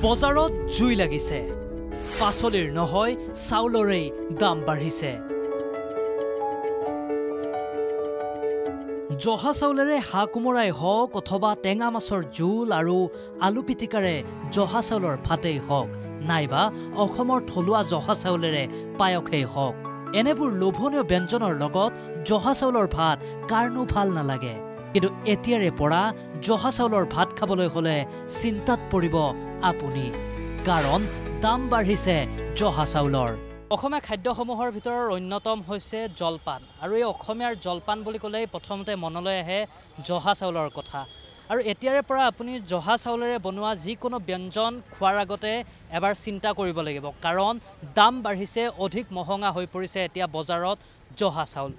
বজাৰত জুই লাগিছে পাচলিৰ নহয় চাউলৰে দাম বাঢ়িছে জহা চাউলেৰে হাঁহ কোমৰাই হওক অথবা টেঙা মাছৰ জোল আৰু আলু পিটিকাৰে জহা চাউলৰ ভাতেই হওক নাইবা অসমৰ থলুৱা জহা চাউলেৰে পায়সেই হওক এনেবোৰ লোভনীয় ব্যঞ্জনৰ লগত জহা চাউলৰ ভাত কাৰনো ভাল নালাগে কিন্তু এতিয়াৰে পৰা জহা চাউলৰ ভাত খাবলৈ হলে চিন্তাত পৰিব আপুনি কাৰণ দাম বাঢ়িছে জহা চাউলৰ অসমীয়া খাদ্যসমূহৰ ভিতৰৰ অন্যতম হৈছে জলপান আৰু এই অসমীয়াৰ জলপান বুলি ক'লে প্ৰথমতে মনলৈ আহে জহা চাউলৰ কথা আৰু এতিয়াৰে পৰা আপুনি জহা চাউলেৰে বনোৱা যিকোনো ব্যঞ্জন খোৱাৰ আগতে এবাৰ চিন্তা কৰিব লাগিব কাৰণ দাম বাঢ়িছে অধিক মহঙা হৈ পৰিছে এতিয়া বজাৰত জহা চাউল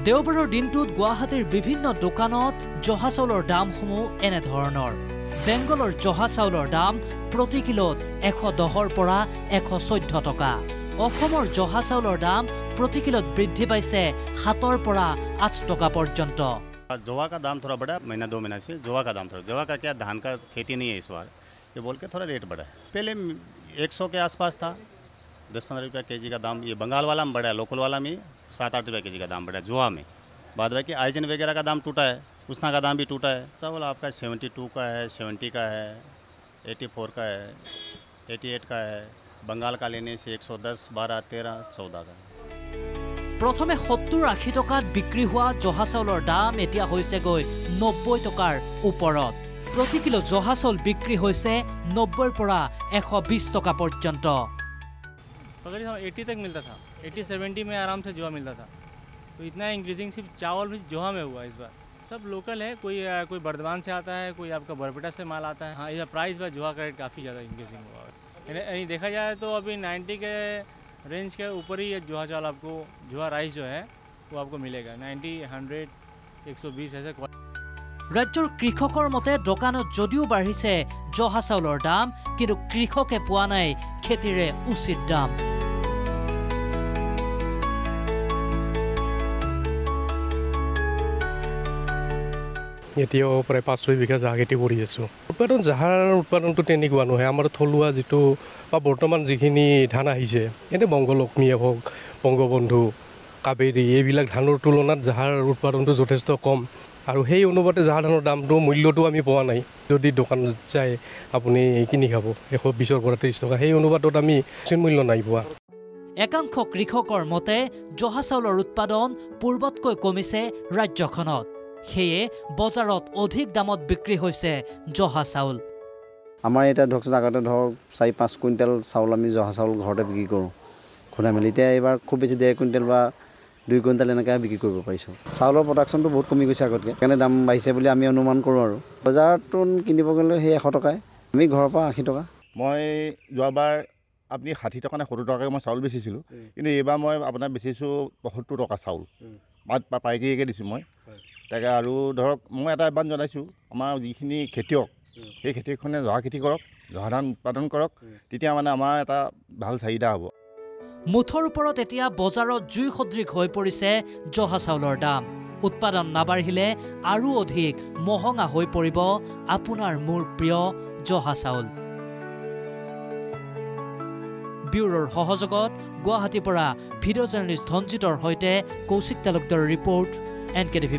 দেওবাৰৰ দিনটোত গুৱাহাটীৰ বিভিন্ন দোকানত জহা চাউলৰ দামসমূহ এনে ধৰণৰ বেংগলৰ জহা চাউলৰ দাম প্ৰতি কিলোত 110ৰ পৰা 114 টকা অসমৰ জহা চাউলৰ দাম প্ৰতি কিলোত বৃদ্ধি পাইছে 7ৰ পৰা 8 টকা পৰ্যন্ত जोहा का दाम थोड़ा बढ़ा महीना 2 महीना से जोहा का दाम थोड़ा जोहा का क्या धान का खेती नहीं है इस बार ये बोल के थोड़ा रेट बढ़ा है पहले 100 के आसपास था 10-15 रुपया केजी का दाम ये बंगाल वाला में बढ़ा है लोकल वाला में 7-8 रुपया केजी का दाम बढ़ा है जोहा में बाद बाकी आइजन वगैरह का दाम टूटा है उसना का दाम भी टूटा है चावल आपका 72 का है 70 का है 84 का है 88 का है बंगाल का लेने से 110 12 13 14 का प्रथमे 70-80 टकात बिक्री हुआ जहा चाउলৰ दाम এতিয়া হৈছে গৈ 90 টকাৰ ওপৰত প্ৰতি কিলো জহা চাউল বিক্ৰী হৈছে 90 পৰা 120 টকা পৰ্যন্ত अगर हम 80 तक मिलता था 80-70 में आराम से जोहा मिलता था तो इतना इंक्रीजिंग सिर्फ चावल भी जोहा में हुआ इस बार सब लोकल है कोई बर्दवान से आता है कोई आपका बरपेटा से माल आता है हाँ इस प्राइस पर जोहा का रेट काफ़ी ज़्यादा इंक्रीजिंग हुआ है देखा जाए तो अभी 90 के रेंज के ऊपर ही जोहा चावल आपको जोहा राइस जो है वो आपको मिलेगा 90 100 120 ऐसे राज्यर कृषकर मते दোकाনত जदिও বাঢ়িছে জহা চাউলৰ দাম কিন্তু কৃষকে পোৱা নাই খেতিৰে উচিত দাম এতিয়াও প্ৰায় 500 বিঘা জাগা খেতি কৰি আছো জাহাৰ উৎপাদনটো তেনেকুৱা নহয় আমাৰ থলুৱা যিটো বা বৰ্তমান যিখিনি ধান আহিছে এনে বংগলক্ষ্মীয়ে হওক বংগবন্ধু কাবেৰী এইবিলাক ধানৰ তুলনাত জাহাৰ উৎপাদনটো যথেষ্ট কম আৰু সেই অনুপাতে জাহাৰ ধানৰ দামটো মূল্যটো আমি পোৱা নাই যদি দোকানত যায় আপুনি কিনি খাব 120ৰ পৰা 30 টকা সেই অনুপাতত আমি মূল্য নাই পোৱা একাংশ কৃষকৰ মতে জহা চাউলৰ উৎপাদন পূৰ্বতকৈ কমিছে ৰাজ্যখনত সেয়ে বজাৰত অধিক দামত বিক্ৰী হৈছে জহা চাউল আমাৰ এটা ধৰকচোন আগতে ধৰক 4-5 কুইণ্টেল চাউল আমি জহা চাউল ঘৰতে বিক্ৰী কৰোঁ খুনা মেলি এতিয়া এবাৰ খুব বেছি 1.5 কুইণ্টেল বা 2 কুইণ্টেল এনেকৈ বিক্ৰী কৰিব পাৰিছোঁ চাউলৰ প্ৰডাকশ্যনটো বহুত কমি গৈছে আগতকৈ সেইকাৰণে দাম বাঢ়িছে বুলি আমি অনুমান কৰোঁ আৰু বজাৰতো কিনিব গ'লে সেই 100 টকাই আমি ঘৰৰ পৰা 80 টকা মই যোৱাবাৰ আপুনি 60 টকা নে 70 টকাকৈ মই চাউল বেচিছিলোঁ কিন্তু এইবাৰ মই আপোনাৰ বেচিছোঁ 72 টকা চাউল পাইকাৰীকৈ দিছোঁ মই তাকে আৰু ধৰক মই এটা আহ্বান জনাইছোঁ আমাৰ যিখিনি খেতিয়ক সেই খেতিখনে জহা খেতি কৰক জহা ধান উৎপাদন কৰক তেতিয়া মানে আমাৰ এটা ভাল চাহিদা হ'ব মুঠৰ ওপৰত এতিয়া বজাৰত জুই সদৃশ হৈ পৰিছে জহা চাউলৰ দাম উৎপাদন নাবাঢ়িলে আৰু অধিক মহঙা হৈ পৰিব আপোনাৰ মোৰ প্ৰিয় জহা চাউল ব্যুৰোৰ সহযোগত গুৱাহাটীৰ পৰা ভিডিঅ' জাৰ্নেলিষ্ট ধনজিতৰ সৈতে কৌশিক তালুকদাৰৰ ৰিপৰ্ট NKTV+